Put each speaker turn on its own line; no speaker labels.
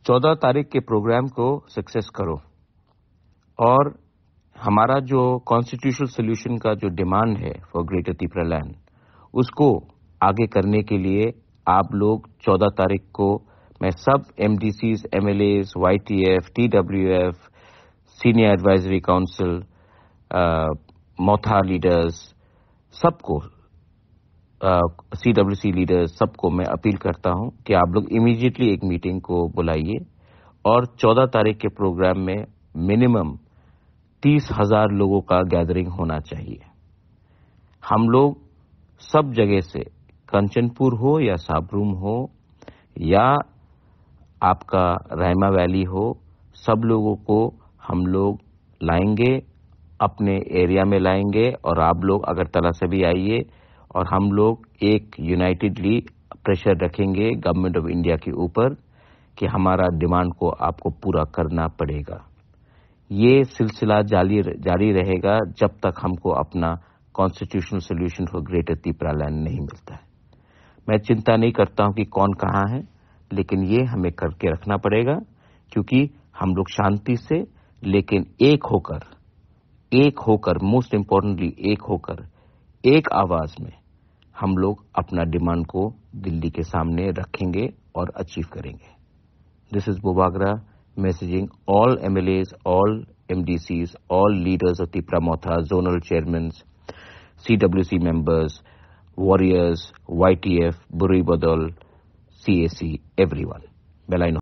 14 تاریخ کے پروگرام کو سکسیس کرو اور ہمارا جو کانسٹیٹیوشنل سولوشن کا جو ڈیمانڈ ہے فار گریٹر تریپورہ لینڈ اس کو آگے کرنے کے لیے آپ لوگ 14 تاریخ کو میں سب M D Cs M L As Y T F T W F senior advisory council موتھا لیڈرز سب کو سی ڈبلیو سی لیڈرز سب کو میں اپیل کرتا ہوں کہ آپ لوگ امیڈیٹلی ایک میٹنگ کو بلائیے اور 14 تاریخ کے پروگرام میں منیمم 30,000 لوگوں کا گیدرنگ ہونا چاہیے. ہم لوگ سب جگہ سے کنچن پور ہو یا سابروم ہو یا آپ کا رحمہ ویلی ہو سب لوگوں کو ہم لوگ لائیں گے اپنے ایریا میں لائیں گے اور آپ لوگ اگرتلہ سے بھی آئیے اور ہم لوگ ایک یونائٹڈلی پریشر رکھیں گے گورنمنٹ آف انڈیا کے اوپر کہ ہمارا ڈیمانڈ کو آپ کو پورا کرنا پڑے گا. یہ سلسلہ جاری رہے گا جب تک ہم کو اپنا constitutional solution for Greater Tripura land نہیں ملتا ہے. میں چنتا نہیں کرتا ہوں کہ کون کہاں ہے لیکن یہ ہمیں کر کے رکھنا پڑے گا کیونکہ ہم لوگ شانتی سے لیکن ایک ہو کر موسٹ امپورٹنٹلی ایک ہو کر ایک آواز میں ہم لوگ اپنا ڈیمانڈ کو دلی کے سامنے رکھیں گے اور اچیو کریں گے. دس از بوباگرا messaging all MLAs, all MDCs, all leaders of Tripura Motha, zonal chairmen, CWC members, warriors, YTF, Burri Badal, CAC, everyone. Well, I know.